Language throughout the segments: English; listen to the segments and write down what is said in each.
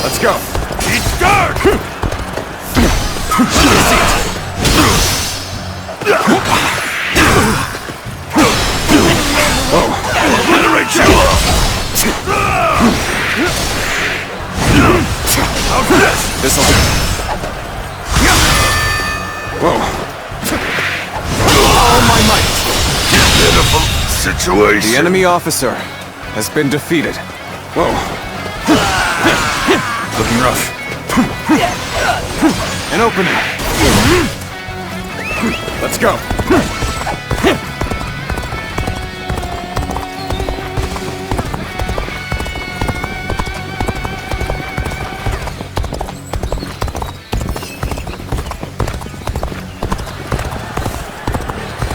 Let's go. Eat dark! Obliterate you! How's this? This'll do. Whoa. All my might! Pitiful situation. The enemy officer has been defeated. Whoa. Looking rough. An opening. Let's go.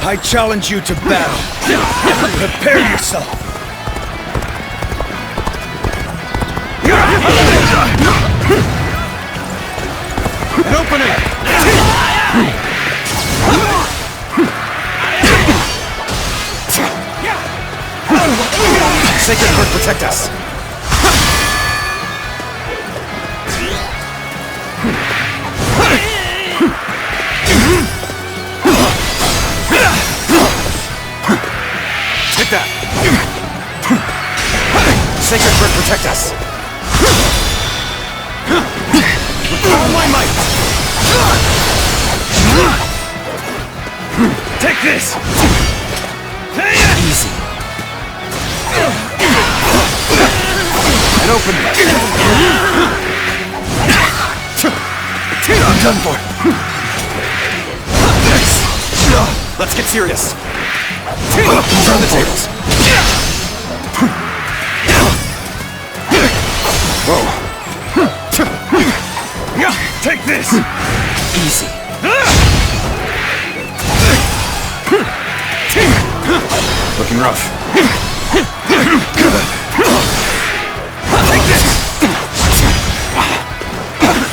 I challenge you to battle. Prepare yourself. An opening! Sacred Bird, protect us! Take that! Sacred Bird, protect us! With all my might! Take this! Easy. An opening. I'm done for. Let's get serious. Turn the tables. Whoa. Take this! Easy. Looking rough. Take this!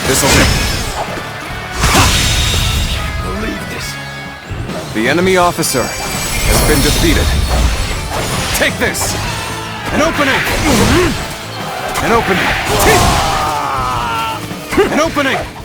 This'll do. Can't believe this. The enemy officer has been defeated. Take this! An opening! An opening! An opening!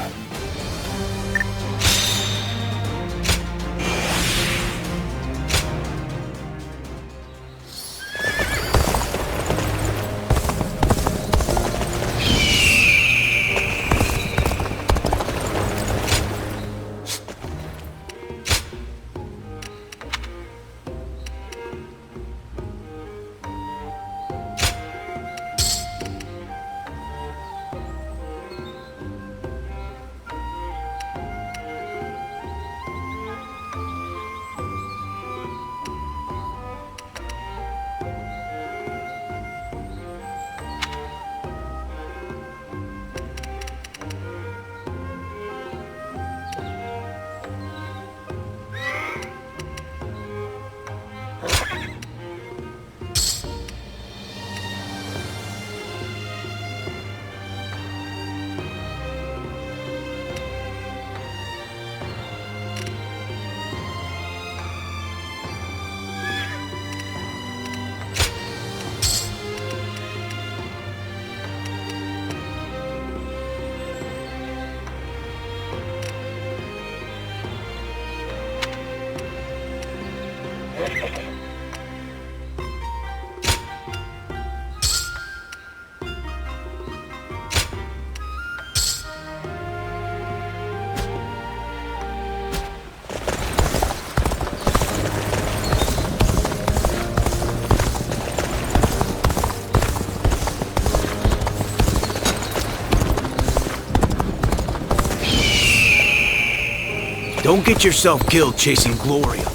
Don't get yourself killed chasing Gloria.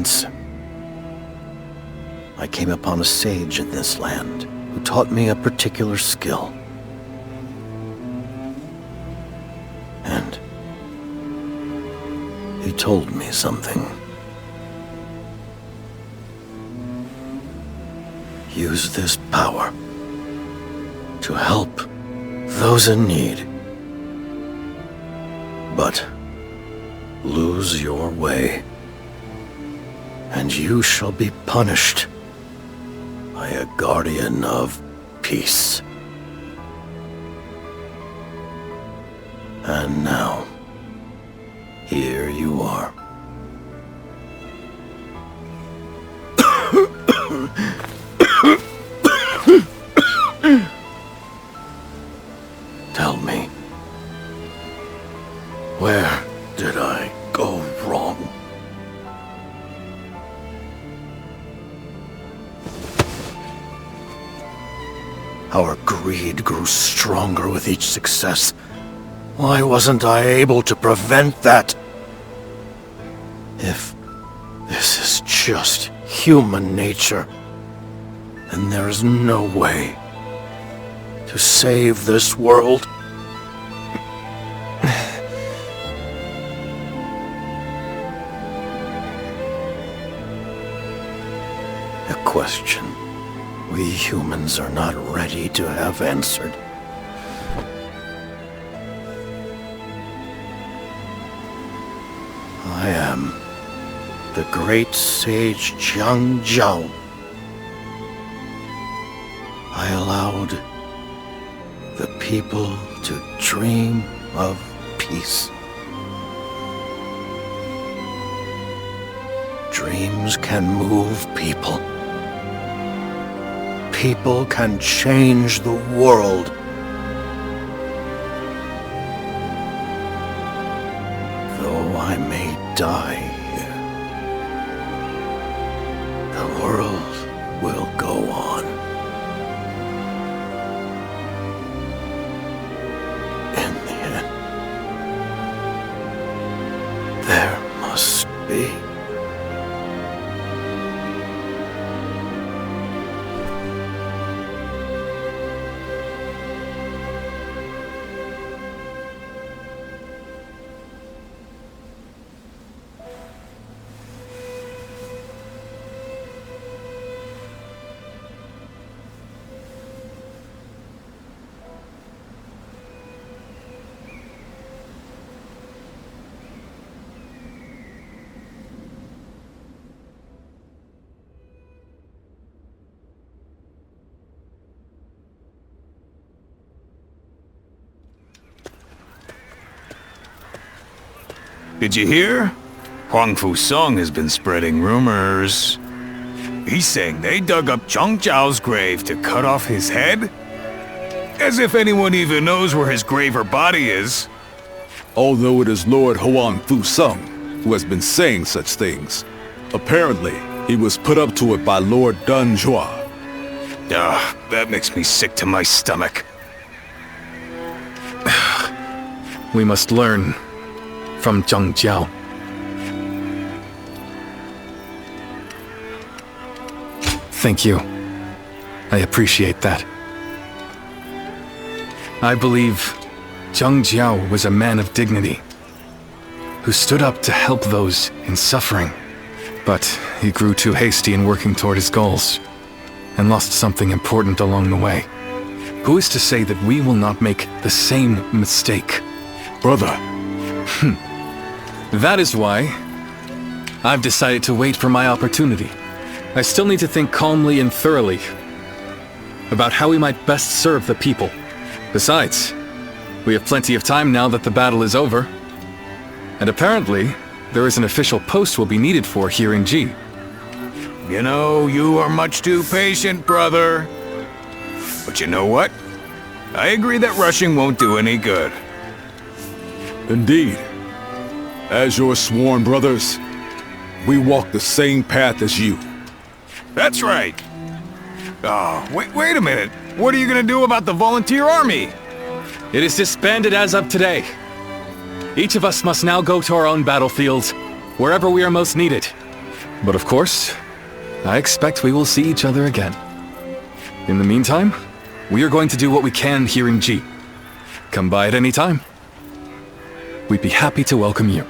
Once, I came upon a sage in this land who taught me a particular skill. And he told me something. Use this power to help those in need. But lose your way, and you shall be punished by a guardian of peace. And now, here you are. Tell me, where did I go wrong? Our greed grew stronger with each success. Why wasn't I able to prevent that? If this is just human nature, then there is no way to save this world. A question we humans are not ready to have answered. I am the great sage Zhang Jiao. I allowed the people to dream of peace. Dreams can move people. People can change the world. Though I may die here, the world will go on. In the end, there must be. Did you hear? Huang Fu Song has been spreading rumors. He's saying they dug up Zhang Jiao's grave to cut off his head? As if anyone even knows where his grave or body is. Although it is Lord Huang Fu Sung who has been saying such things, apparently he was put up to it by Lord Dun Zhua. That makes me sick to my stomach. We must learn from Zhang Jiao. Thank you. I appreciate that. I believe Zhang Jiao was a man of dignity, who stood up to help those in suffering. But he grew too hasty in working toward his goals, and lost something important along the way. Who is to say that we will not make the same mistake? Brother. That is why I've decided to wait for my opportunity. I still need to think calmly and thoroughly about how we might best serve the people. Besides, we have plenty of time now that the battle is over. And apparently, there is an official post we'll be needed for here in G. You know, you are much too patient, brother. But you know what? I agree that rushing won't do any good. Indeed. As your sworn brothers, we walk the same path as you. That's right. Oh, wait a minute. What are you gonna do about the volunteer army? It is disbanded as of today. Each of us must now go to our own battlefields, wherever we are most needed. But of course, I expect we will see each other again. In the meantime, we are going to do what we can here in G. Come by at any time. We'd be happy to welcome you.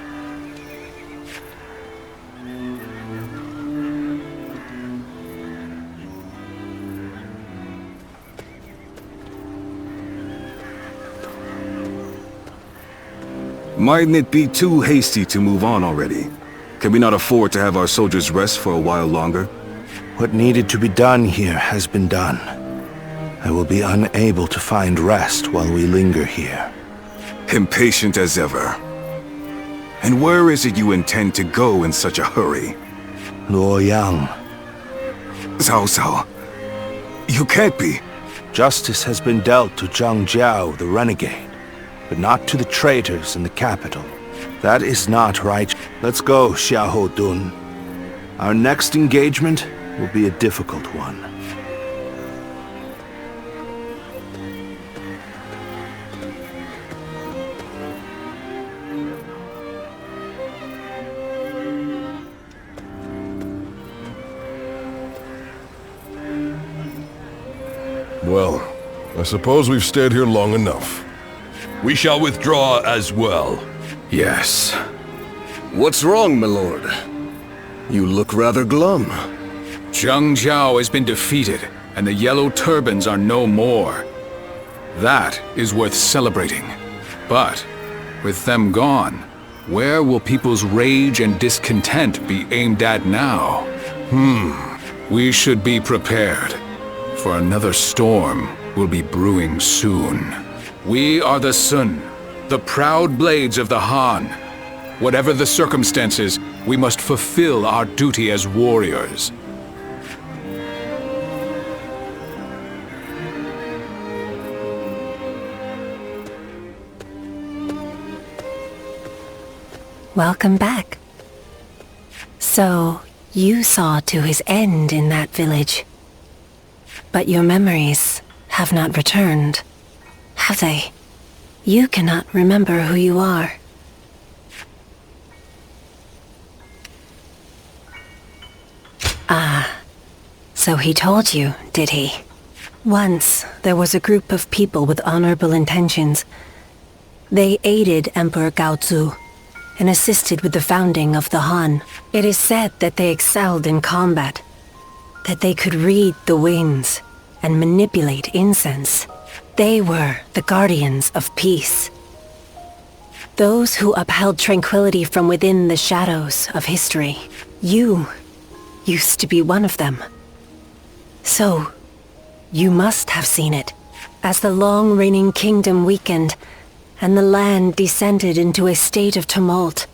Mightn't it be too hasty to move on already? Can we not afford to have our soldiers rest for a while longer? What needed to be done here has been done. I will be unable to find rest while we linger here. Impatient as ever. And where is it you intend to go in such a hurry? Luoyang. Cao Cao, you can't be. Justice has been dealt to Zhang Jiao, the renegade, but not to the traitors in the capital. That is not right. Let's go, Xiahou Dun. Our next engagement will be a difficult one. Well, I suppose we've stayed here long enough. We shall withdraw as well. Yes. What's wrong, my lord? You look rather glum. Zhang Jiao has been defeated, and the Yellow Turbans are no more. That is worth celebrating. But, with them gone, where will people's rage and discontent be aimed at now? We should be prepared, for another storm will be brewing soon. We are the Sun, the proud blades of the Han. Whatever the circumstances, we must fulfill our duty as warriors. Welcome back. So, you saw to his end in that village. But your memories have not returned, have they? You cannot remember who you are. Ah, so he told you, did he? Once, there was a group of people with honorable intentions. They aided Emperor Gaozu and assisted with the founding of the Han. It is said that they excelled in combat, that they could read the winds and manipulate incense. They were the guardians of peace. Those who upheld tranquility from within the shadows of history. You used to be one of them. So, you must have seen it. As the long-reigning kingdom weakened, and the land descended into a state of tumult,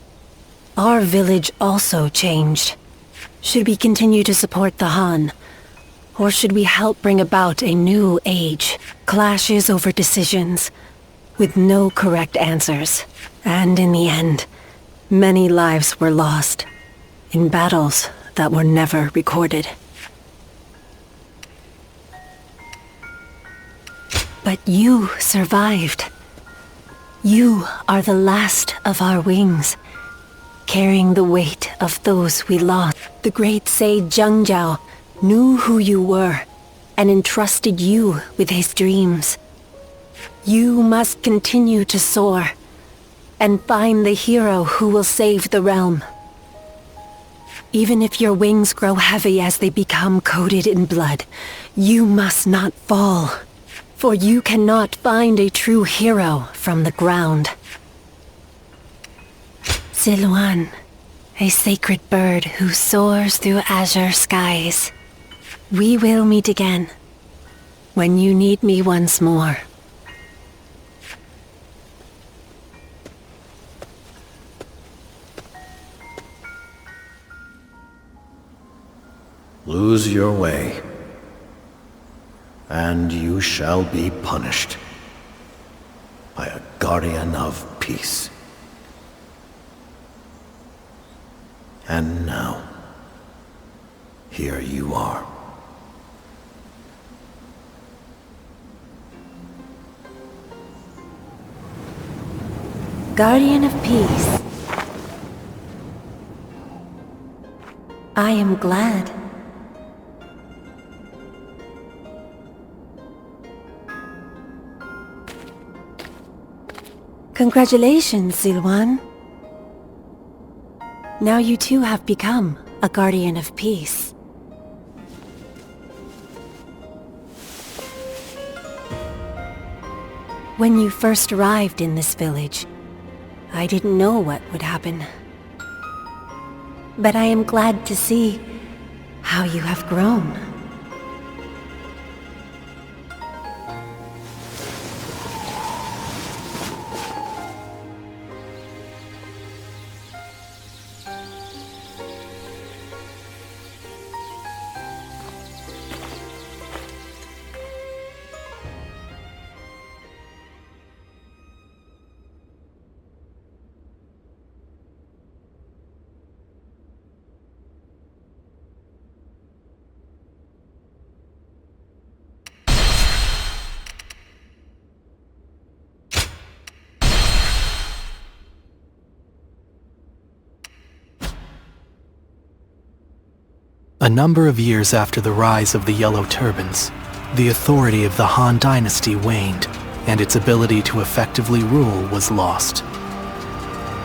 our village also changed. Should we continue to support the Han? Or should we help bring about a new age? Clashes over decisions, with no correct answers. And in the end, many lives were lost, in battles that were never recorded. But you survived. You are the last of our wings, carrying the weight of those we lost. The great sage Zhang Jiao knew who you were, and entrusted you with his dreams. You must continue to soar, and find the hero who will save the realm. Even if your wings grow heavy as they become coated in blood, you must not fall. For you cannot find a true hero from the ground. Ziluan, a sacred bird who soars through azure skies. We will meet again, when you need me once more. Lose your way, and you shall be punished by a guardian of peace. And now, here you are. Guardian of Peace. I am glad. Congratulations, Silwan. Now you too have become a guardian of peace. When you first arrived in this village, I didn't know what would happen. But I am glad to see how you have grown. A number of years after the rise of the Yellow Turbans, the authority of the Han Dynasty waned, and its ability to effectively rule was lost.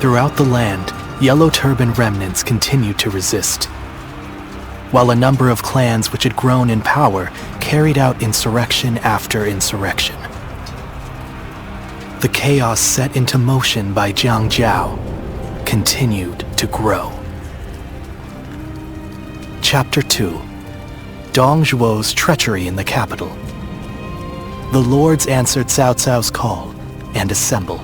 Throughout the land, Yellow Turban remnants continued to resist, while a number of clans which had grown in power carried out insurrection after insurrection. The chaos set into motion by Jiang Jiao continued to grow. Chapter 2. Dong Zhuo's treachery in the capital. The lords answered Cao Cao's call and assemble.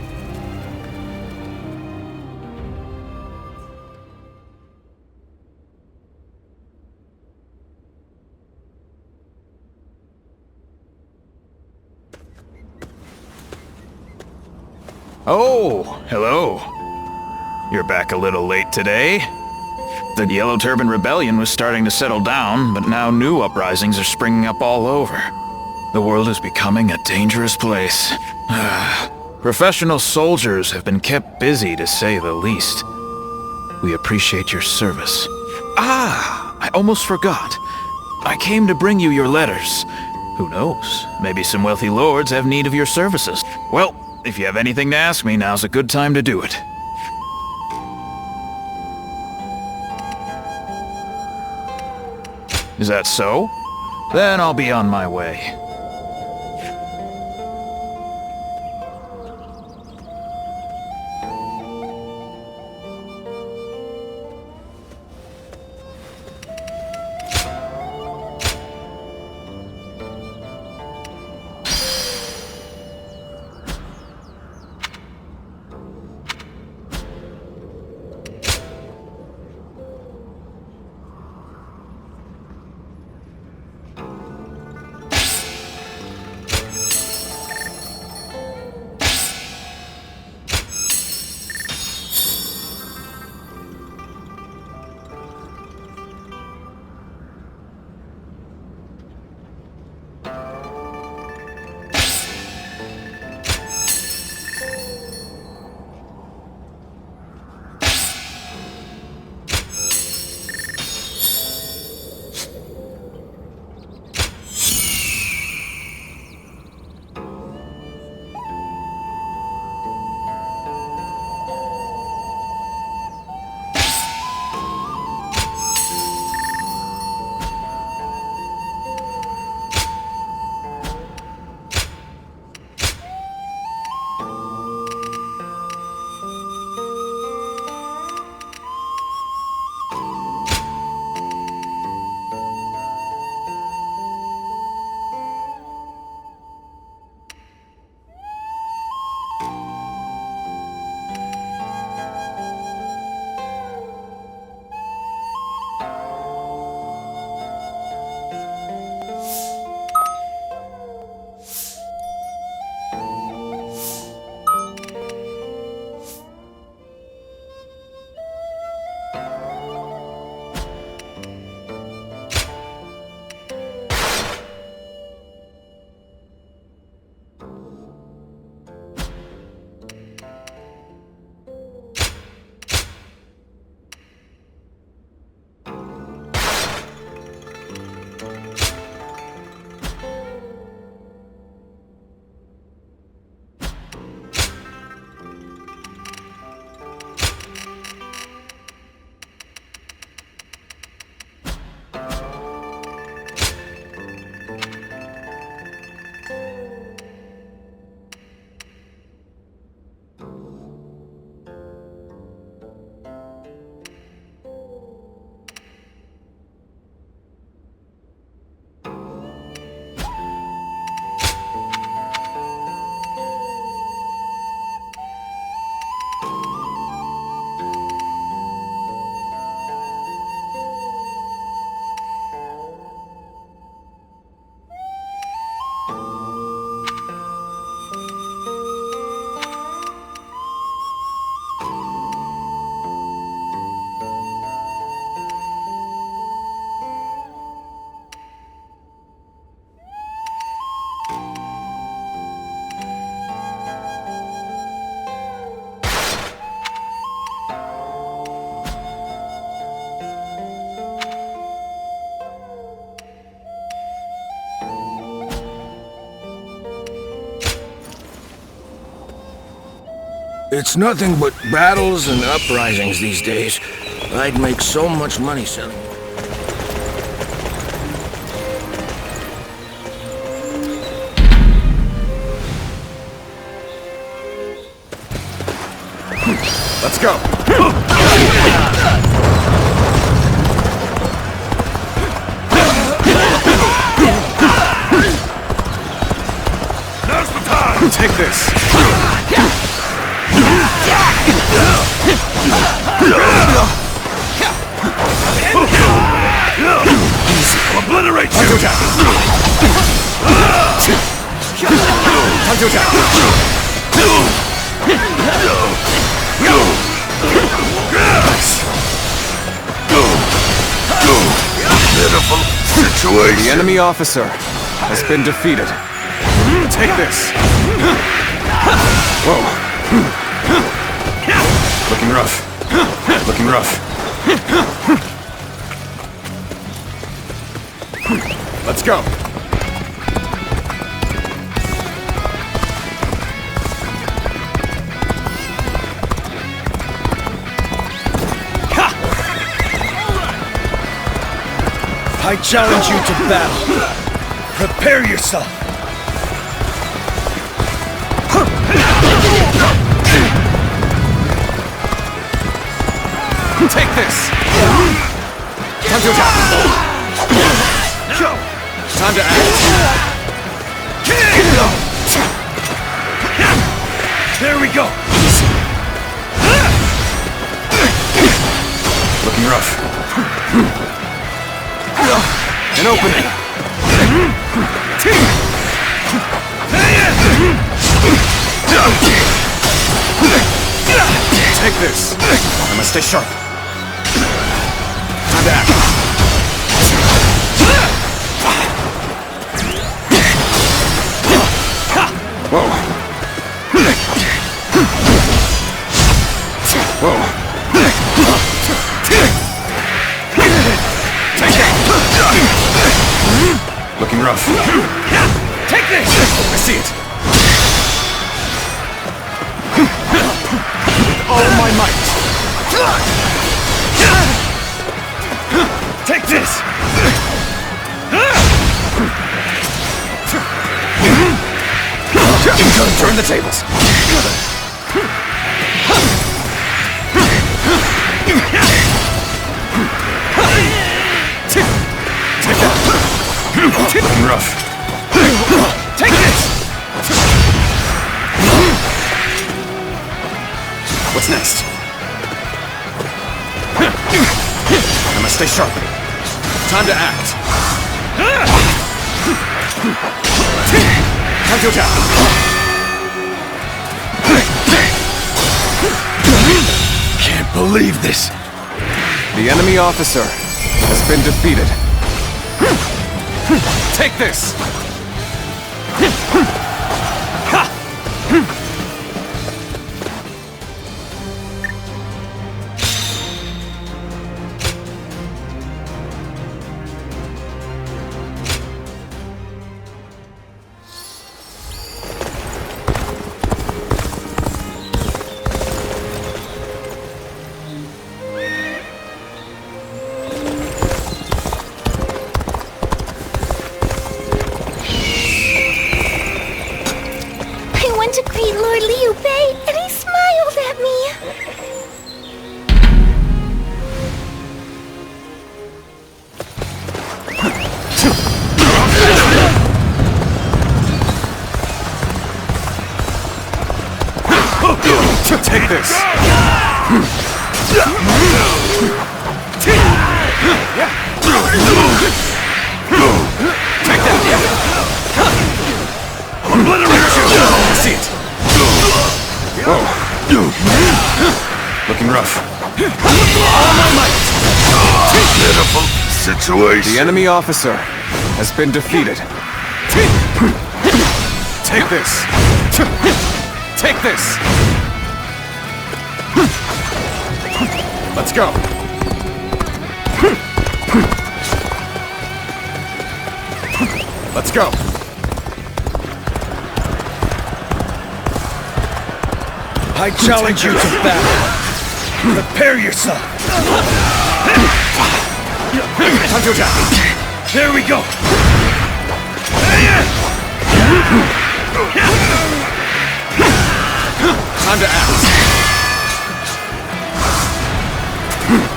Oh, hello. You're back a little late today. The Yellow Turban Rebellion was starting to settle down, but now new uprisings are springing up all over. The world is becoming a dangerous place. Professional soldiers have been kept busy, to say the least. We appreciate your service. I almost forgot. I came to bring you your letters. Who knows? Maybe some wealthy lords have need of your services. Well, if you have anything to ask me, now's a good time to do it. Is that so? Then I'll be on my way. It's nothing but battles and uprisings these days. I'd make so much money selling. Let's go. Now's the time! Take this. I'll obliterate you! Time to attack. Pitiful situation. The enemy officer has been defeated. Take this. Whoa. Looking rough. Looking rough. Let's go. I challenge you to battle. Prepare yourself. Take this. Time to attack. Time to act. There we go. Looking rough. An opening. Take this. I must stay sharp. Time to act. Whoa. Whoa. Take that. Looking rough. Take this! I see it. With all my might. Take this! Turn the tables. Take that. Looking rough. Take this! What's next? I must stay sharp. Time to act. Time to attack. Can't believe this. The enemy officer has been defeated. Take this! To greet Lord Liu Bei, and he smiled at me. Take this. Take that. Obliterate you. I see it. Whoa. Looking rough. All my might. Pitiful situation. The enemy officer has been defeated. Take this. Take this. Let's go. Let's go. I challenge you to battle. Prepare yourself. There we go. Time to act.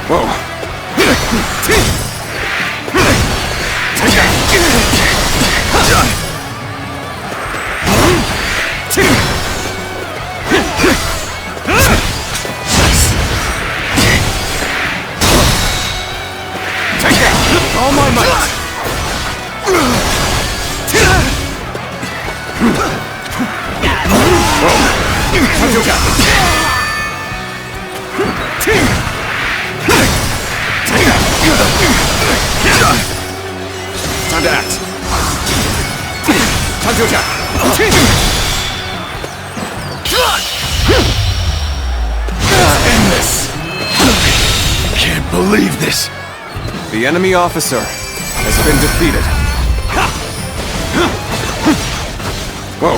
Whoa. All my might. Time to act. Time to attack. End this. Can't believe this. The enemy officer has been defeated. Whoa.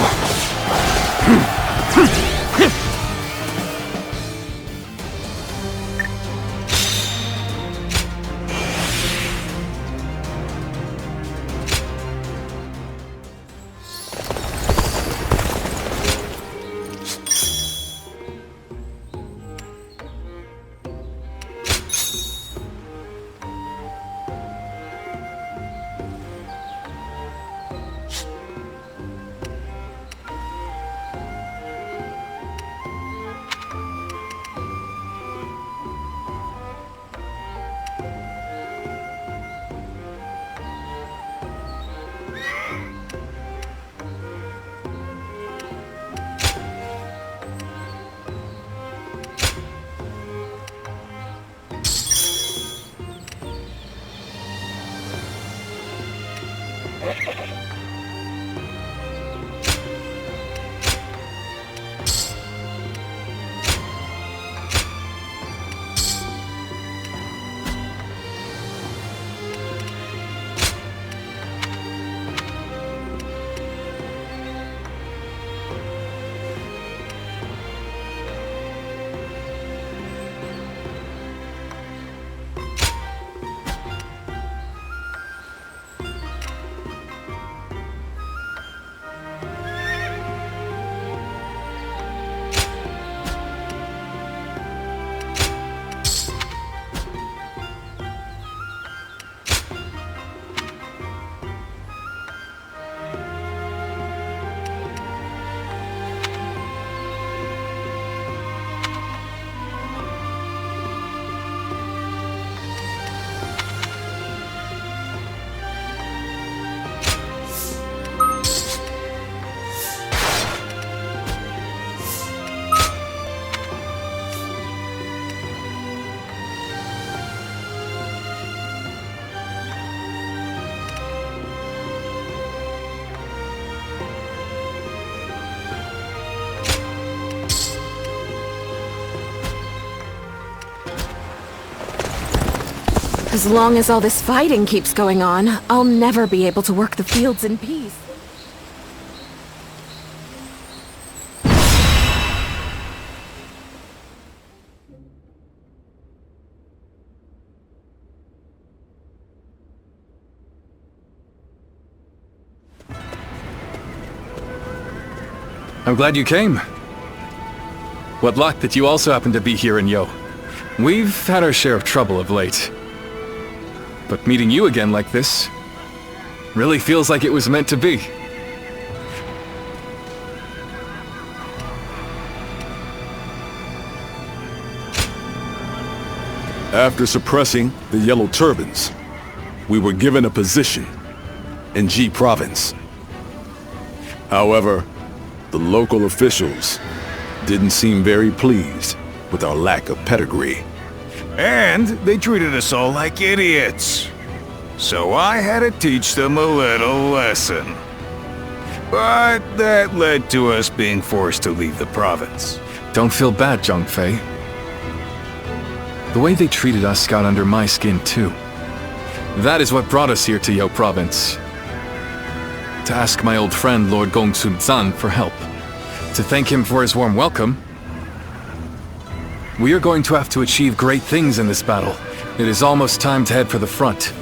As long as all this fighting keeps going on, I'll never be able to work the fields in peace. I'm glad you came. What luck that you also happen to be here in Yo. We've had our share of trouble of late. But meeting you again like this really feels like it was meant to be. After suppressing the Yellow Turbans, we were given a position in G Province. However, the local officials didn't seem very pleased with our lack of pedigree. And they treated us all like idiots. So I had to teach them a little lesson. But that led to us being forced to leave the province. Don't feel bad, Zhongfei. The way they treated us got under my skin too. That is what brought us here to Yo Province. To ask my old friend Lord Gongsun Zan for help. To thank him for his warm welcome, We are going to have to achieve great things in this battle. It is almost time to head for the front.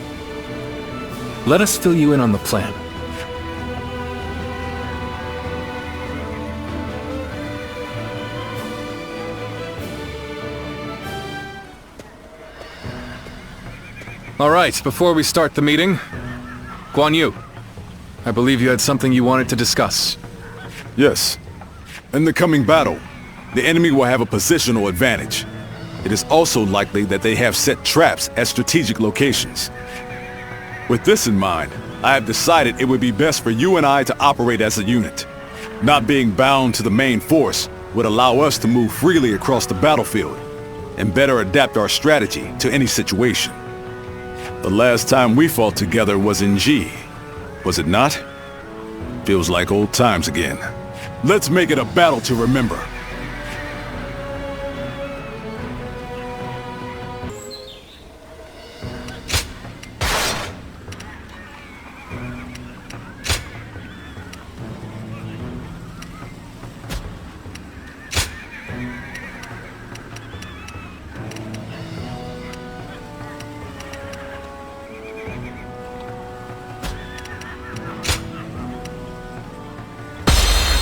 Let us fill you in on the plan. All right, before we start the meeting, Guan Yu, I believe you had something you wanted to discuss. Yes. In the coming battle, the enemy will have a positional advantage. It is also likely that they have set traps at strategic locations. With this in mind, I have decided it would be best for you and I to operate as a unit. Not being bound to the main force would allow us to move freely across the battlefield and better adapt our strategy to any situation. The last time we fought together was in G, was it not? Feels like old times again. Let's make it a battle to remember.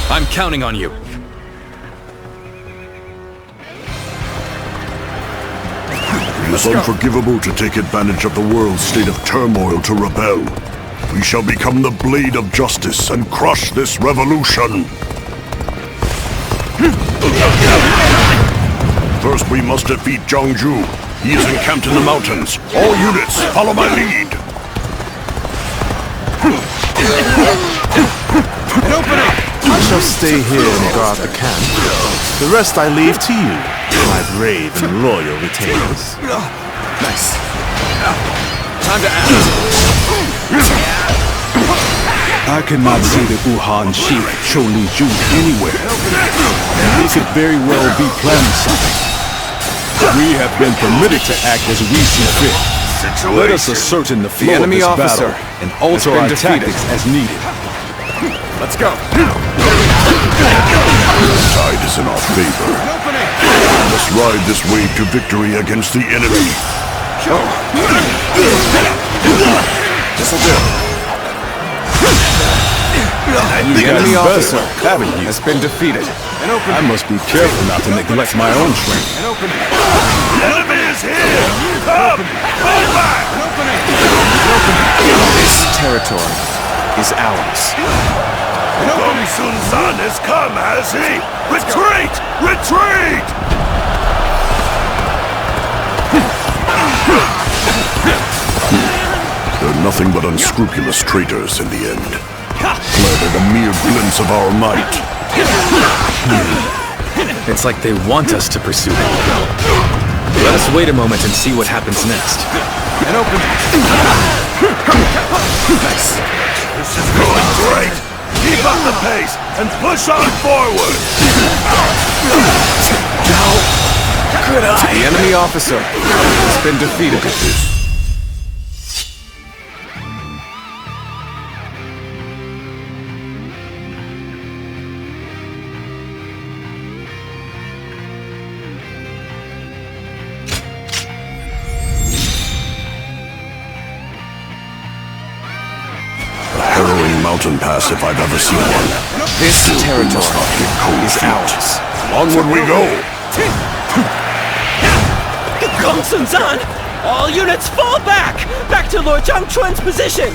I'm counting on you. It is unforgivable to take advantage of the world's state of turmoil to rebel. We shall become the blade of justice and crush this revolution. First, we must defeat Zhangju. He is encamped in the mountains. All units, follow my lead. An opening! I shall stay here and guard the camp. The rest I leave to you, my brave and loyal retainers. Nice. Time to act. I cannot see the Wuhan Sheik Choli Ju anywhere. He could very well be planning something. We have been permitted to act as we see fit. Let us ascertain the flow of this battle and alter our tactics as needed. Let's go. The tide is in our favor. We must ride this wave to victory against the enemy. This'll do. The enemy officer, haven't you? Has been defeated. I must be careful not to neglect my own training. The enemy is here! Come! Fall back! This territory is ours. Gong Sun San has come, has he? Retreat! Retreat! They're nothing but unscrupulous traitors in the end. Fled at a mere glimpse of our might. It's like they want us to pursue them. Let us wait a moment and see what happens next. And open. Nice. This is going great! Keep up the pace and push on forward! How could I? The enemy officer has been defeated. Mountain pass if I've ever seen one. This territory is ours. Onward we go! Gong Sun San! All units fall back! Back to Lord Zhang Chuan's position!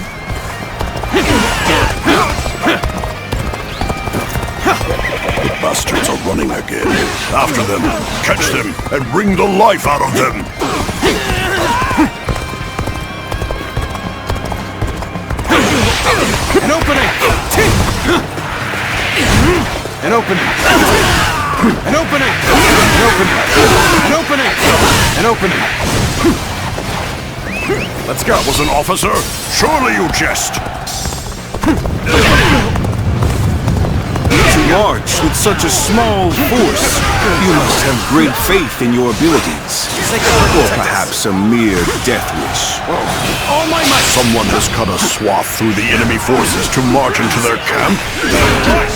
The bastards are running again. After them, catch them, and wring the life out of them! An opening! An opening! An opening! An opening! An opening! Let's go. That was an officer? Surely you jest! To march with such a small force, you must have great faith in your abilities. Or perhaps a mere death wish. All my might! Someone has cut a swath through the enemy forces to march into their camp.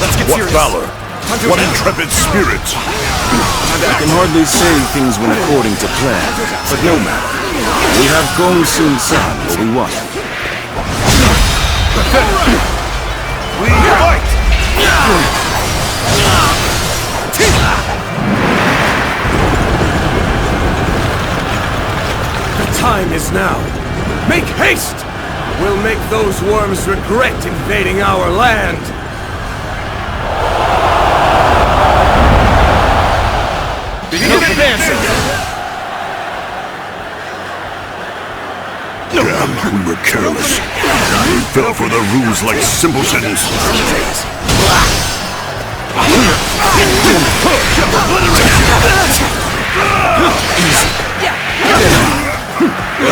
Let's get What serious. valor! What intrepid spirit! I can hardly say things went according to plan, but no matter. We have Gong Sun San where we want him. We fight! The time is now. Make haste! We'll make those worms regret invading our land. Begin the dancing! Damn, we were careless. We fell for the ruse like simpletons.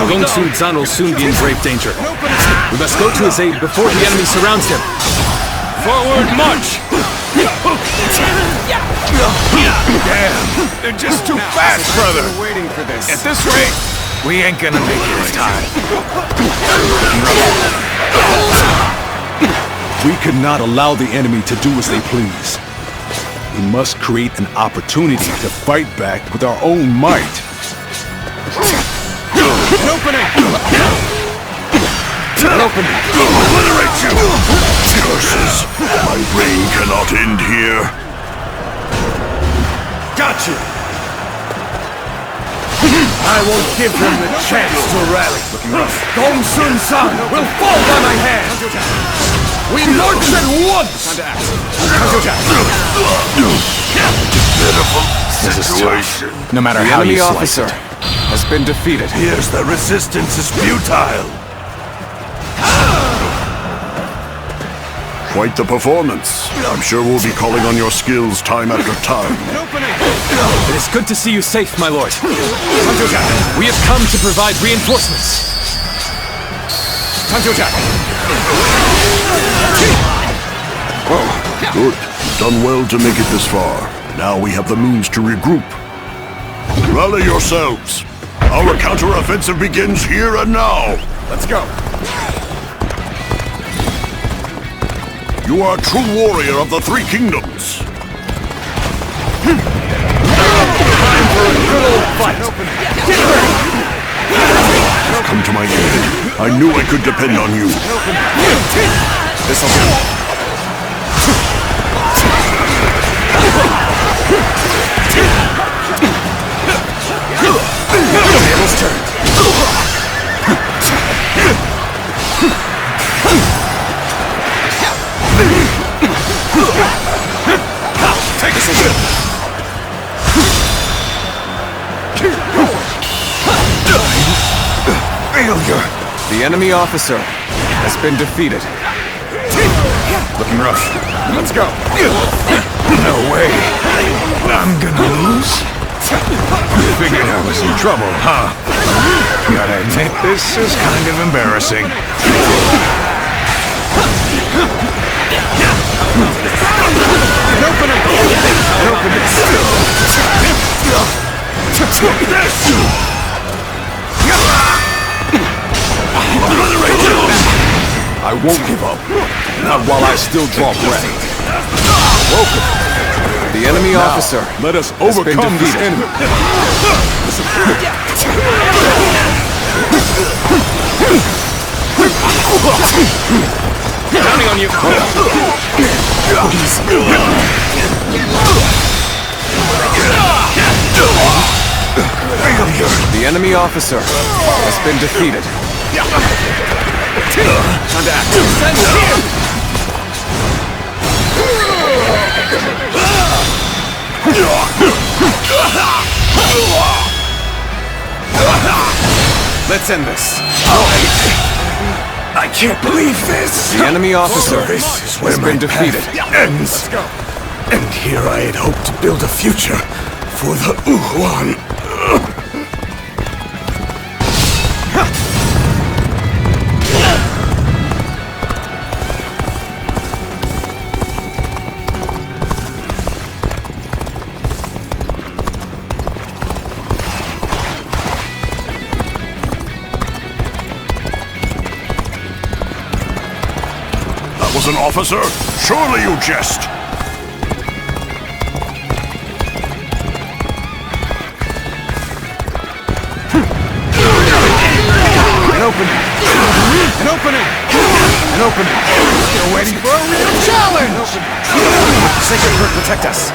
Gong Sun Zan will soon be in grave danger. We must go to his aid before the enemy surrounds him. Forward march! Damn, they're just too fast, brother. Waiting for this. At this rate, we ain't gonna make it in time. We could not allow the enemy to do as they please. We must create an opportunity to fight back with our own might. An opening! An opening! Obliterate you! Curses! My reign cannot end here. Got you! I won't give them the chance to rally. Gong Sun San will fall by my hand! We march at once! Pitiful situation. No matter how you slice it. Has been defeated. Here's the resistance is futile. Quite the performance. I'm sure we'll be calling on your skills time after time. It is good to see you safe, my lord. We have come to provide reinforcements. Oh, good. You've done well to make it this far. Now we have the means to regroup. Rally yourselves. Our counter-offensive begins here and now. Let's go. You are a true warrior of the Three Kingdoms. Time for a good old fight. Get ready. Come to my aid. I knew I could depend on you. This'll do. Tables turned. Take us away. Failure. The enemy officer has been defeated. Looking rough. Let's go. No way. I'm gonna lose? You figured I was in trouble, huh? Gotta admit, this is kind of embarrassing. I won't give up. Not while I still draw breath. Welcome. The enemy officer. Let us overcome this enemy. Counting on you. The enemy officer has been defeated. Time to act. Send here. Let's end this. I can't believe this. The enemy officer This is where has my been defeated. path ends. Let's go. And here I had hoped to build a future for the Uhuan. That was an officer? Surely you jest. opening! An opening! An opening! Still waiting for a real challenge! Sacred Bird, protect us!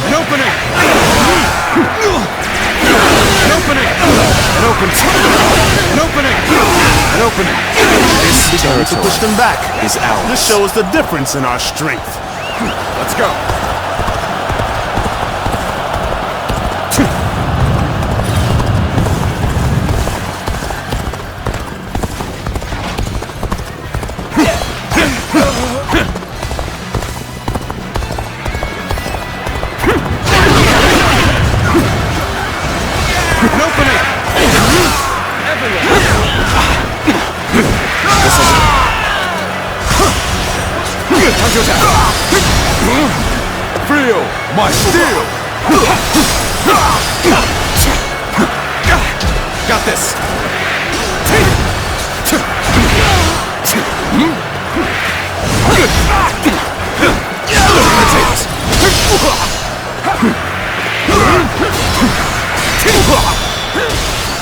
An opening! An opening! An opening! An opening! An opening! This territory to push them back is ours. This shows the difference in our strength. Let's go. Feel my steel! Got this!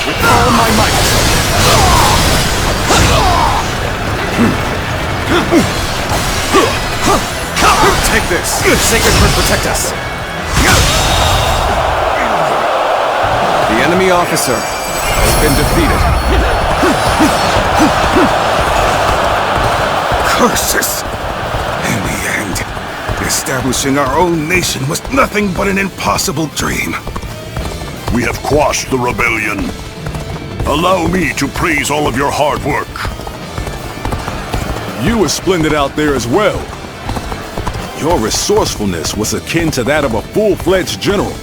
With all my might! Take this! Sacred Bird, protect us! The enemy officer has been defeated. Curses! In the end, establishing our own nation was nothing but an impossible dream. We have quashed the rebellion. Allow me to praise all of your hard work. You were splendid out there as well. Your resourcefulness was akin to that of a full-fledged general.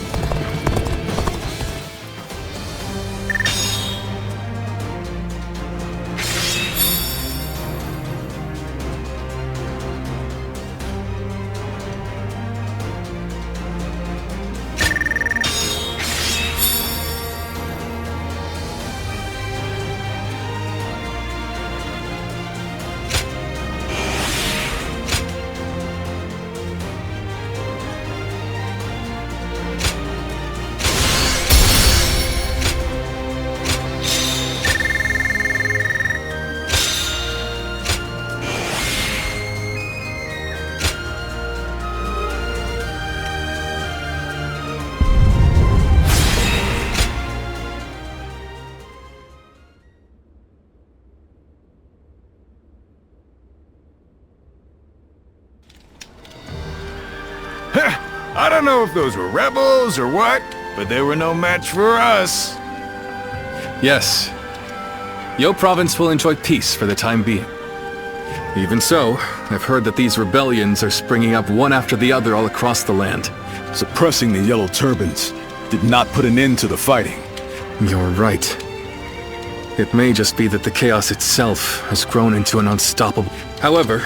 I don't know if those were rebels or what, but they were no match for us. Yes. Yo Province will enjoy peace for the time being. Even so, I've heard that these rebellions are springing up one after the other all across the land. Suppressing the Yellow Turbans did not put an end to the fighting. You're right. It may just be that the chaos itself has grown into an unstoppable... However,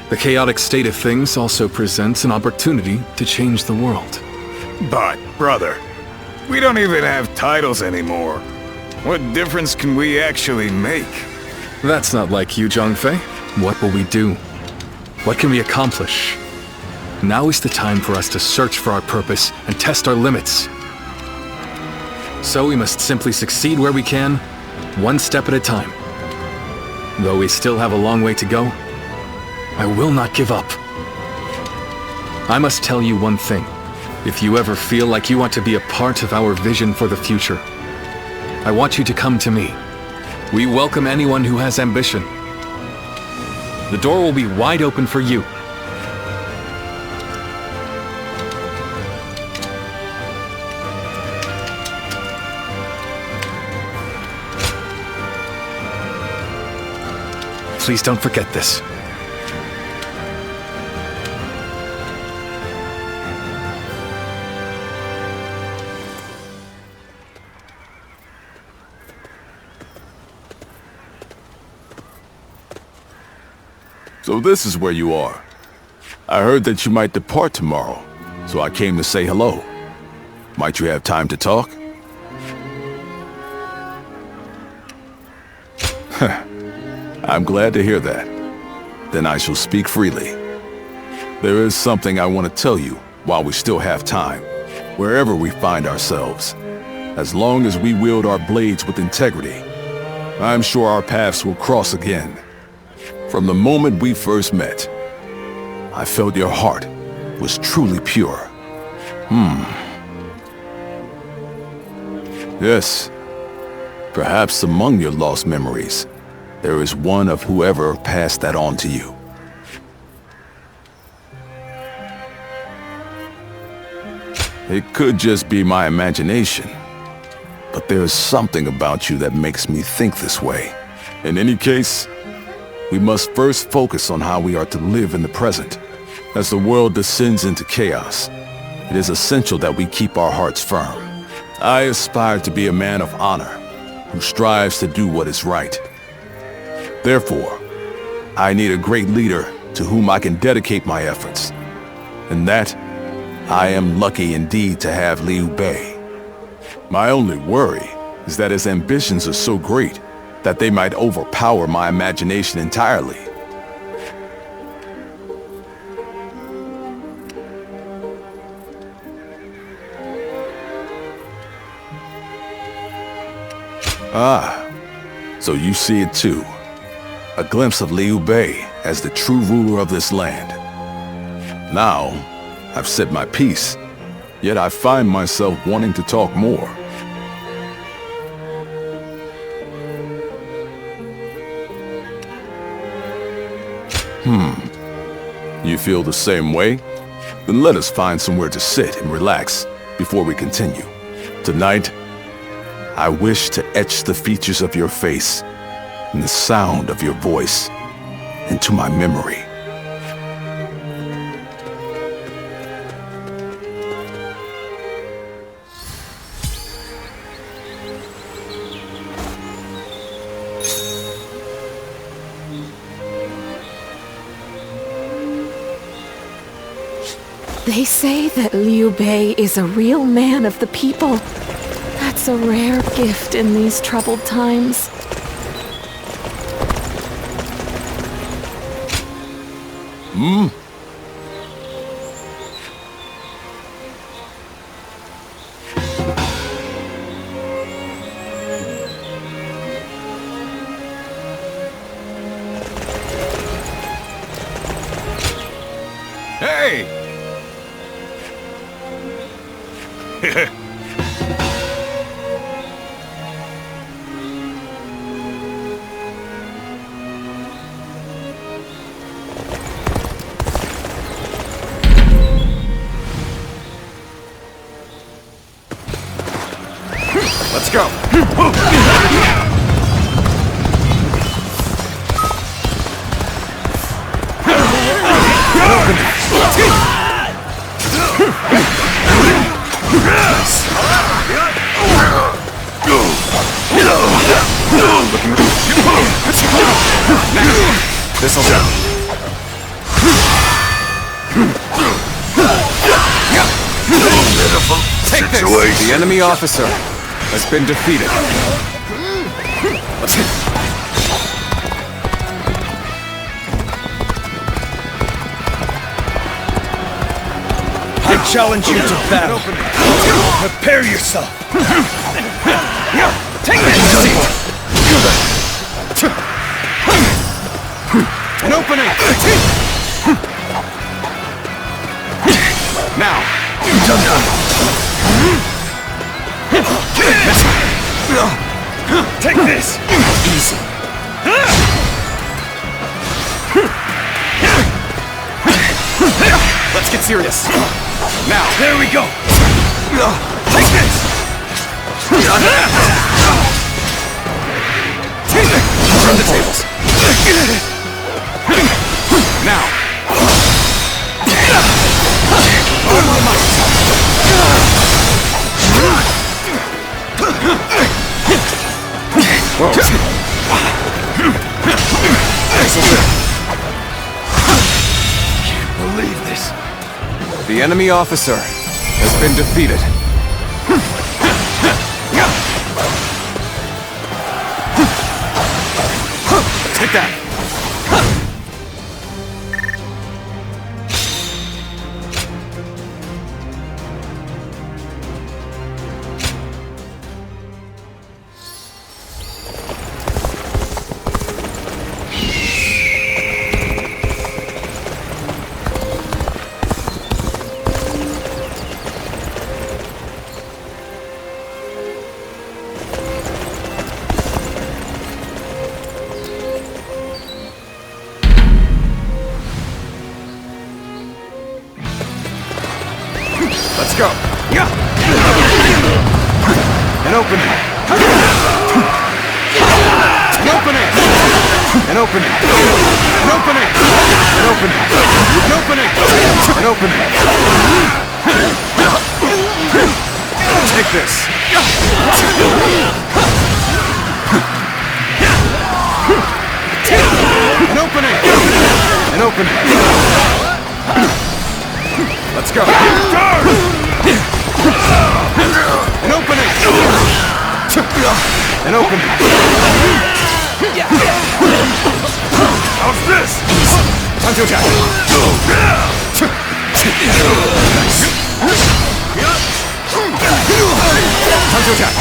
the chaotic state of things also presents an opportunity to change the world. But, brother, we don't even have titles anymore. What difference can we actually make? That's not like you, Zhangfei. What will we do? What can we accomplish? Now is the time for us to search for our purpose and test our limits. So we must simply succeed where we can, one step at a time. Though we still have a long way to go, I will not give up. I must tell you one thing. If you ever feel like you want to be a part of our vision for the future, I want you to come to me. We welcome anyone who has ambition. The door will be wide open for you. Please don't forget this. So this is where you are. I heard that you might depart tomorrow, so I came to say hello. Might you have time to talk? I'm glad to hear that. Then I shall speak freely. There is something I want to tell you while we still have time, wherever we find ourselves. As long as we wield our blades with integrity, I'm sure our paths will cross again. From the moment we first met, I felt your heart was truly pure. Yes. Perhaps among your lost memories, there is one of whoever passed that on to you. It could just be my imagination, but there's something about you that makes me think this way. In any case, we must first focus on how we are to live in the present. As the world descends into chaos, it is essential that we keep our hearts firm. I aspire to be a man of honor, who strives to do what is right. Therefore, I need a great leader to whom I can dedicate my efforts. And that, I am lucky indeed to have Liu Bei. My only worry is that his ambitions are so great that they might overpower my imagination entirely. Ah, so you see it too. A glimpse of Liu Bei as the true ruler of this land. Now, I've said my piece, yet I find myself wanting to talk more. You feel the same way? Then let us find somewhere to sit and relax before we continue. Tonight, I wish to etch the features of your face and the sound of your voice into my memory. They say that Liu Bei is a real man of the people. That's a rare gift in these troubled times. Hey! Let's go. This'll do. Take this! The enemy officer has been defeated. I challenge you to battle. Prepare yourself. Take this! An opening! Now! Take this! Easy. Let's get serious. Now! There we go! Take this! Turn the tables. Now! On my might! Whoa. Can't believe this. The enemy officer has been defeated. Take that! go. An opening. An opening. An opening. An opening. An opening. An opening. An opening. Take this. An opening. An opening. Let's go. An opening. An opening. How's this? Time to attack. Time to attack.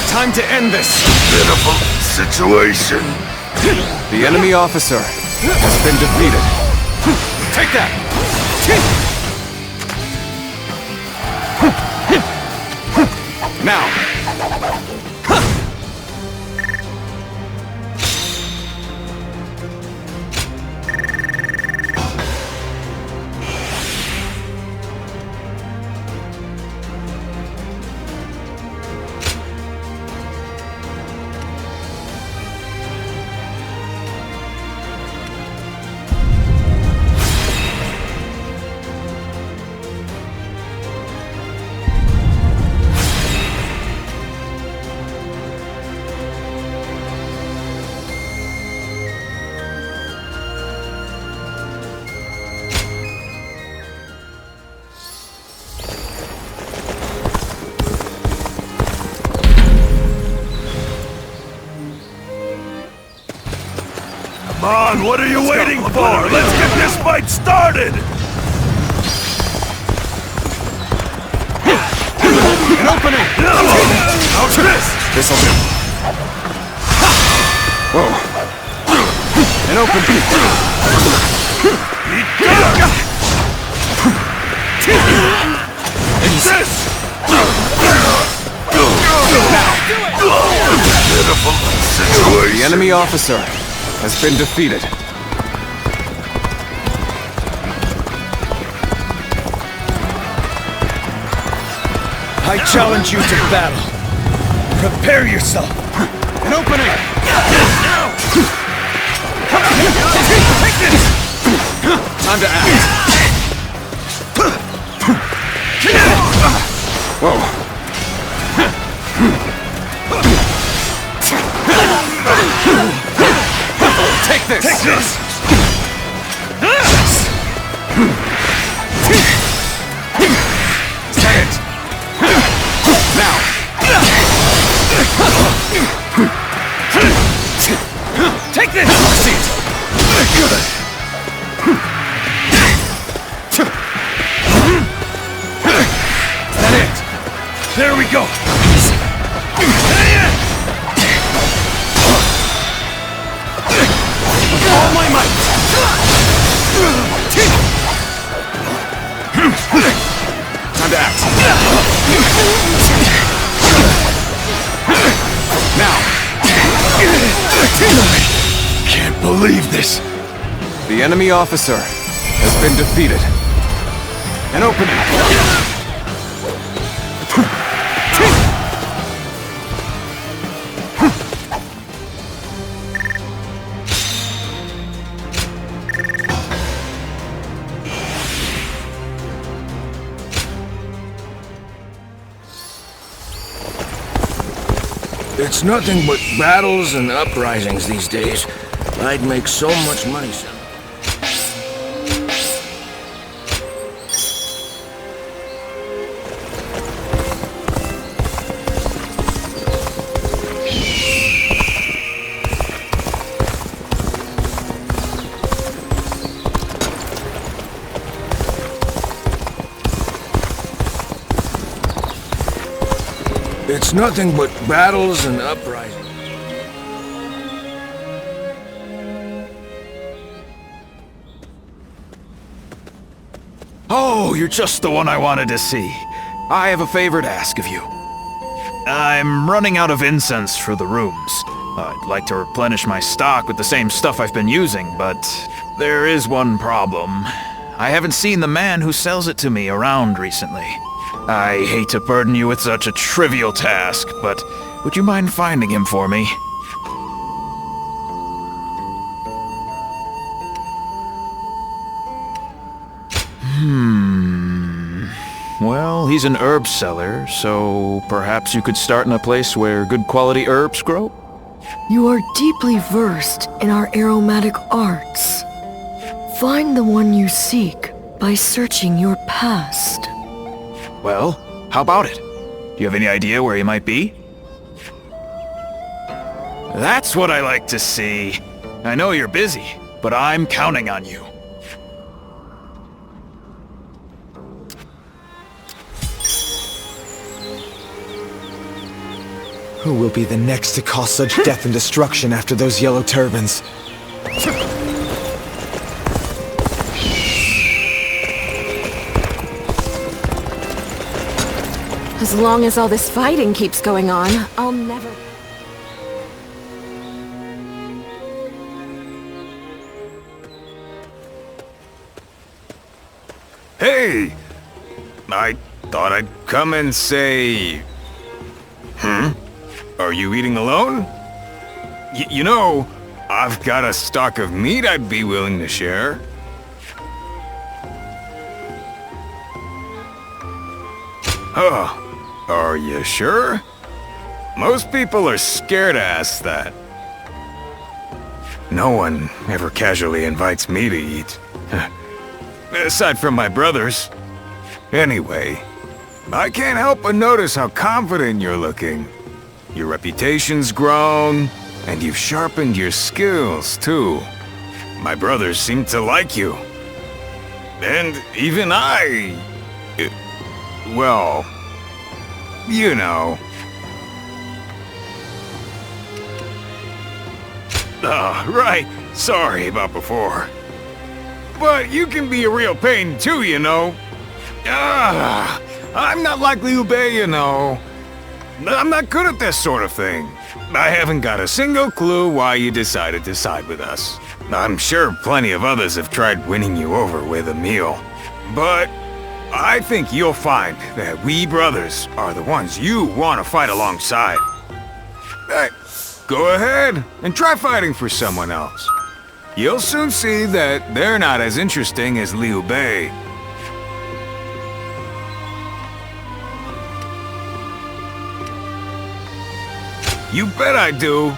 Time to end this. Pitiful situation. The enemy officer has been defeated. Take that! Now! Come on, what are you waiting for? Let's get this fight started! An opening! How's this? This'll do. Whoa. An opening. This! Pitiful situation. The enemy officer has been defeated. I challenge you to battle. Prepare yourself. An opening! Take this! Time to act. Whoa. Take this! Take this! Say it! Now! Take this! See it! Good! Is that it? There we go. All my might! Time to act. Now! Can't believe this. The enemy officer has been defeated. An opening. It's nothing but battles and uprisings these days. I'd make so much money selling. It's nothing but battles and uprisings. Oh, you're just the one I wanted to see. I have a favor to ask of you. I'm running out of incense for the rooms. I'd like to replenish my stock with the same stuff I've been using, but there is one problem. I haven't seen the man who sells it to me around recently. I hate to burden you with such a trivial task, but would you mind finding him for me? Well, he's an herb seller, so perhaps you could start in a place where good quality herbs grow? You are deeply versed in our aromatic arts. Find the one you seek by searching your past. Well, how about it? Do you have any idea where he might be? That's what I like to see. I know you're busy, but I'm counting on you. Who will be the next to cause such death and destruction after those yellow turbans? As long as all this fighting keeps going on, I'll never... Hey! I thought I'd come and say... Are you eating alone? You know, I've got a stock of meat I'd be willing to share. Oh, are you sure? Most people are scared to ask that. No one ever casually invites me to eat. Aside from my brothers. Anyway, I can't help but notice how confident you're looking. Your reputation's grown, and you've sharpened your skills, too. My brothers seem to like you. And even I... well... you know. Right. Sorry about before. But you can be a real pain, too, you know. I'm not like Liu Bei, you know. I'm not good at this sort of thing. I haven't got a single clue why you decided to side with us. I'm sure plenty of others have tried winning you over with a meal. But I think you'll find that we brothers are the ones you want to fight alongside. Go ahead and try fighting for someone else. You'll soon see that they're not as interesting as Liu Bei. You bet I do.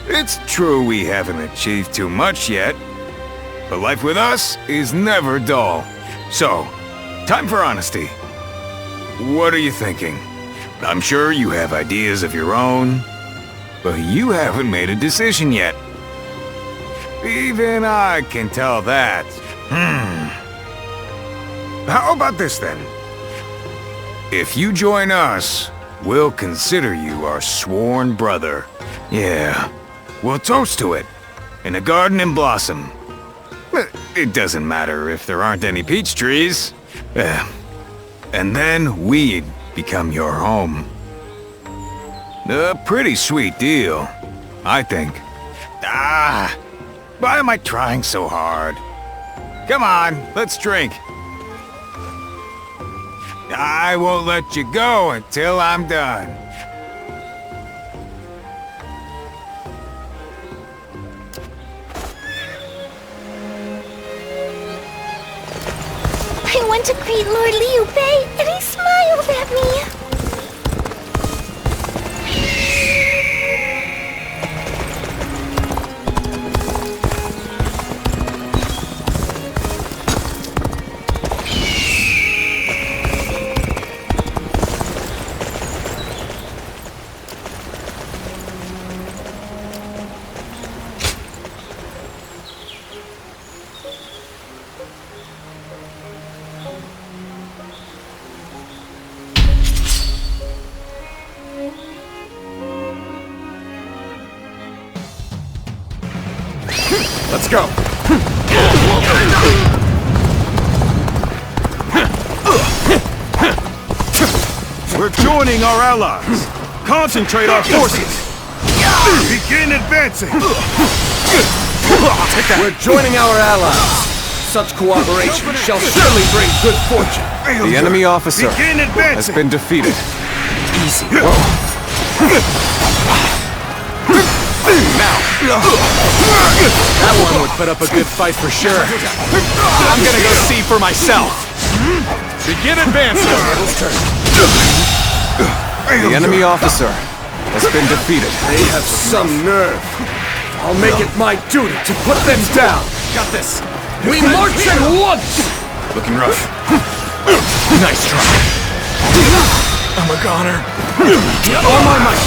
It's true we haven't achieved too much yet, but life with us is never dull. So, time for honesty. What are you thinking? I'm sure you have ideas of your own, but you haven't made a decision yet. Even I can tell that. How about this then? If you join us, we'll consider you our sworn brother. Yeah, we'll toast to it, in a garden in blossom. It doesn't matter if there aren't any peach trees. And then we'd become your home. A pretty sweet deal, I think. Why am I trying so hard? Come on, let's drink. I won't let you go until I'm done. I went to greet Lord Liu Bei, and he smiled at me. Let's go. We're joining our allies. Concentrate our forces. Begin advancing! We're joining our allies. Such cooperation shall surely bring good fortune. The enemy officer Begin has advancing! been defeated. Easy. Now! That one would put up a good fight for sure. I'm gonna go see for myself! Begin advancing! The enemy officer has been defeated. They have some nerve. I'll make it my duty to put them down. Got this. We march at once! Looking rough. Nice try. I'm a goner. All my might.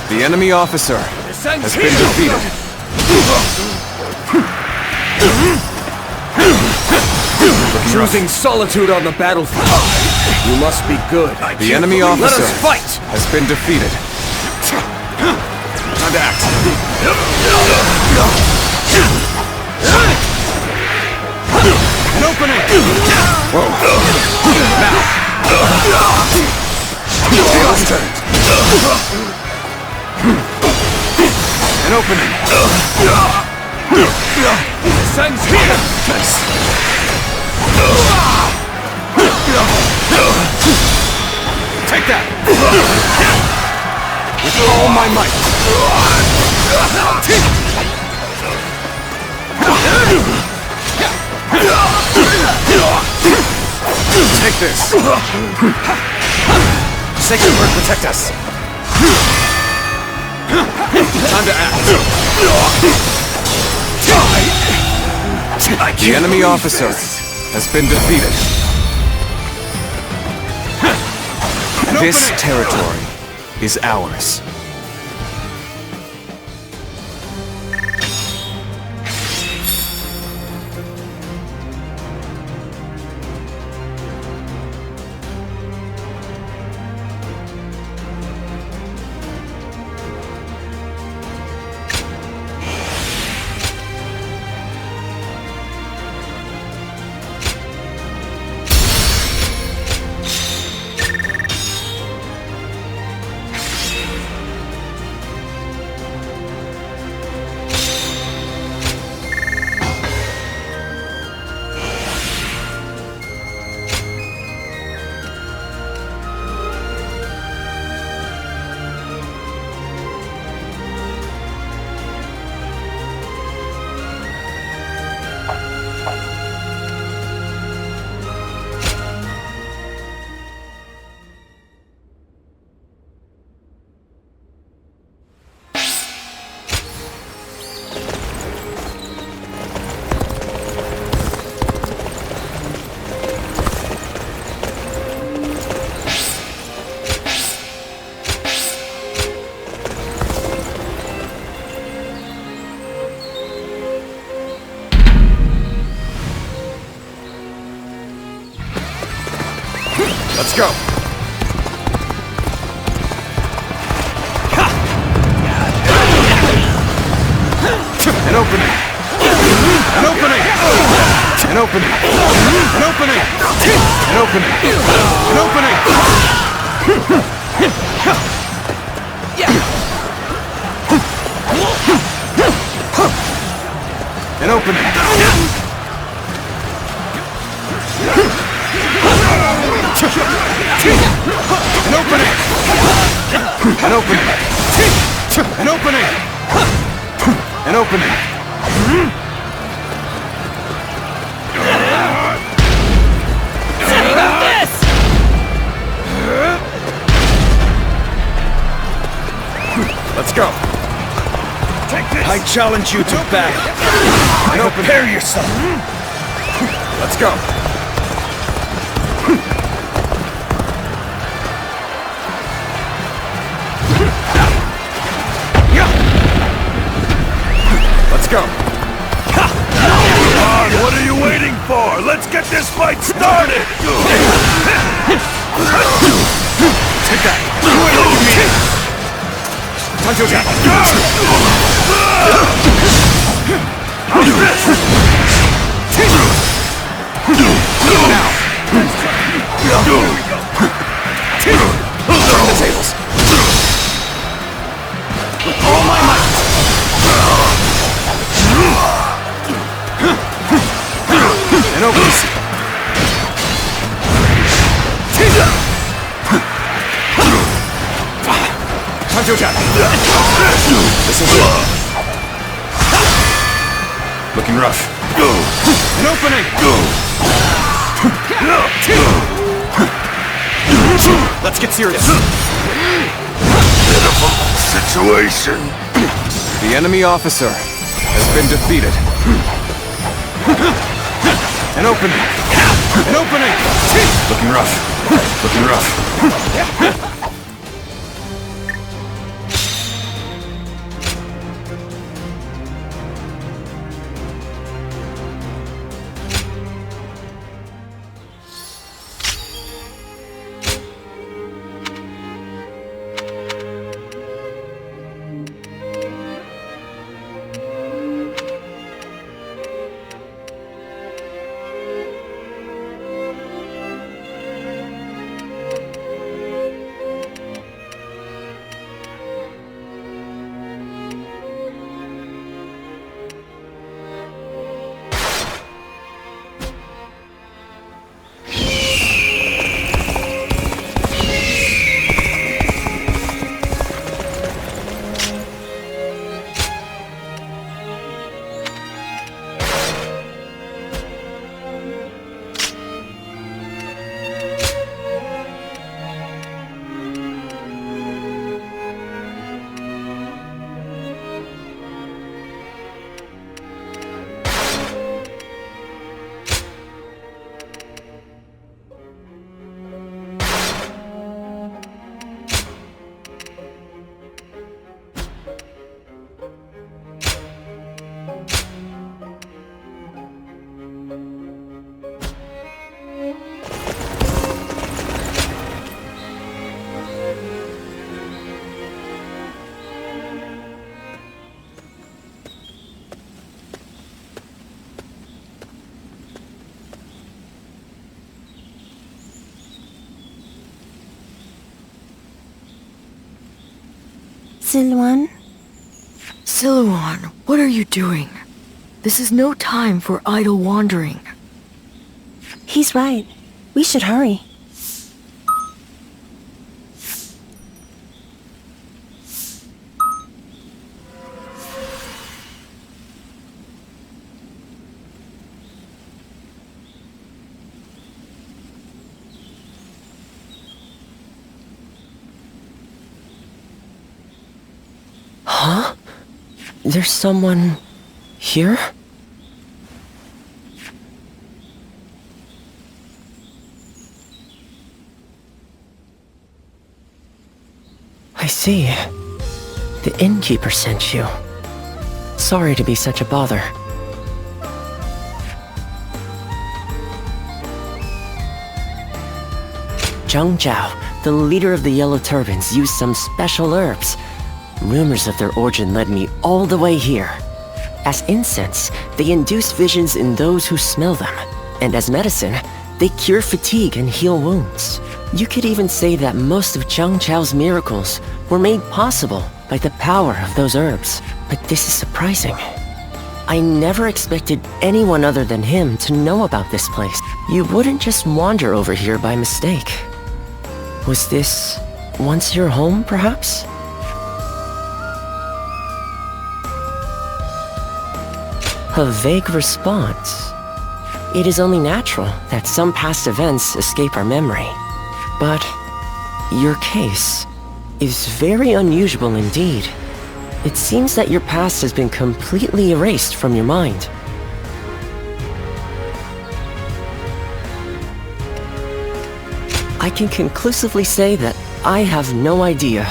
The enemy officer has been defeated. Choosing solitude on the battlefield. You must be good. The enemy Let officer us fight! has been defeated. Time to act. An opening! Whoa. Now! Tails turn! An opening! Sun's here! Nice! Take that! With all my might! Take this! Sacred Word protect us! Time to act! The enemy officer has been defeated. This territory is ours. Let's go! An opening! An opening! An opening! An opening! An opening! An opening! An opening! An opening! An opening! An opening! An opening! Let's go! Take this! I challenge you to battle! Prepare yourself! Let's go! Let's go! Come on, what are you waiting for? Let's get this fight started! Take that! Time to attack! How's this? Now! This is it. Looking rough. An opening! Let's get serious. Pitiful situation. The enemy officer has been defeated. An opening! An opening! Looking rough. Looking rough. Siluan? Siluan, what are you doing? This is no time for idle wandering. He's right. We should hurry. Huh? There's someone here? I see. The innkeeper sent you. Sorry to be such a bother. Zhang Zhao, the leader of the Yellow Turbans, used some special herbs. Rumors of their origin led me all the way here. As incense, they induce visions in those who smell them. And as medicine, they cure fatigue and heal wounds. You could even say that most of Zhang Zhao's miracles were made possible by the power of those herbs. But this is surprising. I never expected anyone other than him to know about this place. You wouldn't just wander over here by mistake. Was this once your home, perhaps? A vague response. It is only natural that some past events escape our memory. But your case is very unusual indeed. It seems that your past has been completely erased from your mind. I can conclusively say that I have no idea.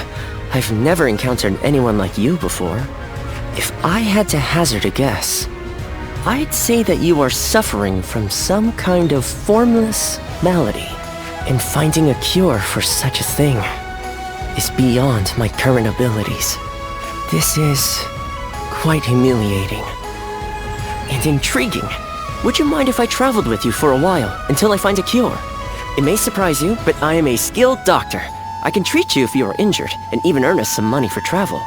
I've never encountered anyone like you before. If I had to hazard a guess, I'd say that you are suffering from some kind of formless malady, and finding a cure for such a thing is beyond my current abilities. This is quite humiliating and intriguing. Would you mind if I traveled with you for a while until I find a cure? It may surprise you, but I am a skilled doctor. I can treat you if you are injured and even earn us some money for travel.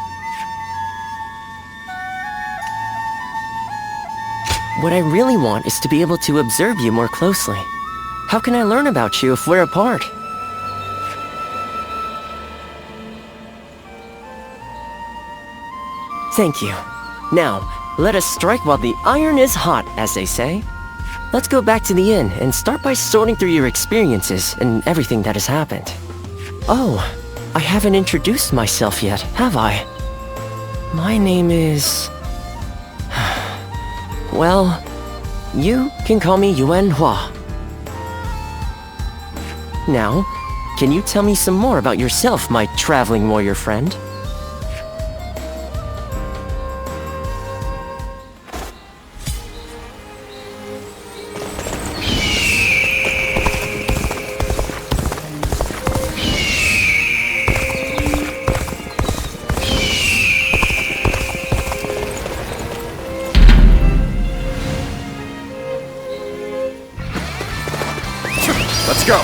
What I really want is to be able to observe you more closely. How can I learn about you if we're apart? Thank you. Now, let us strike while the iron is hot, as they say. Let's go back to the inn and start by sorting through your experiences and everything that has happened. Oh, I haven't introduced myself yet, have I? My name is... Well, you can call me Yuan Hua. Now, can you tell me some more about yourself, my traveling warrior friend? Let's go!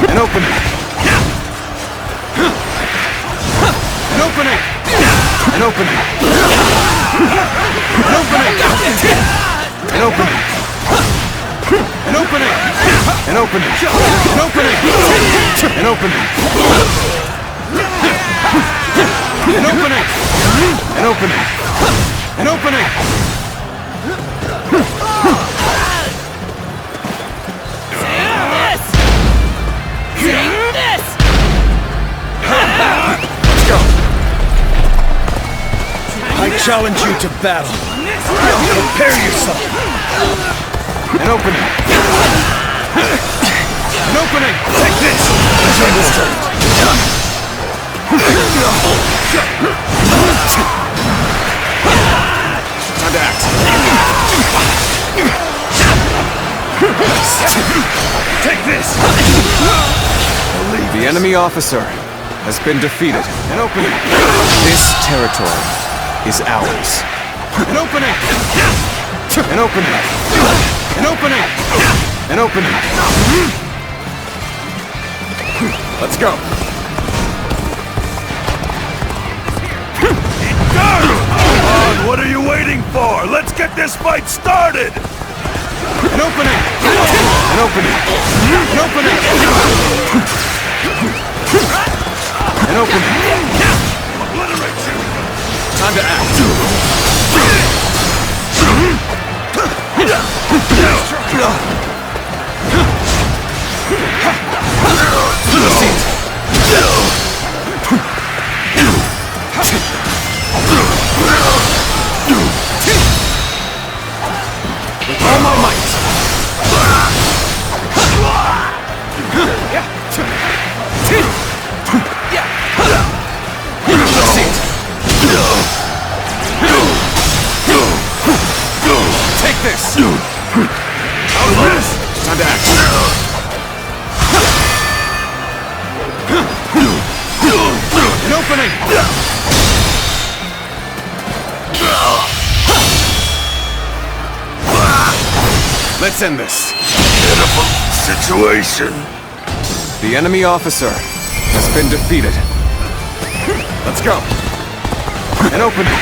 An opening! An opening! An opening! An opening! An opening! An opening! An opening! An opening! An opening! An opening! An opening! An opening! I challenge you to battle. Prepare yourself. An opening. An opening. Take this. Misunderstood. Time to act. Take this. The enemy officer has been defeated. An opening. This territory is ours. An opening! An opening! An opening! An opening! Let's go! Come on, what are you waiting for? Let's get this fight started! An opening! An opening! An opening! An opening! Obliterate you! Time to act. With all my might. Take this! Time to act. An opening! Let's end this. Pitiful situation. The enemy officer has been defeated. Let's go. An opening.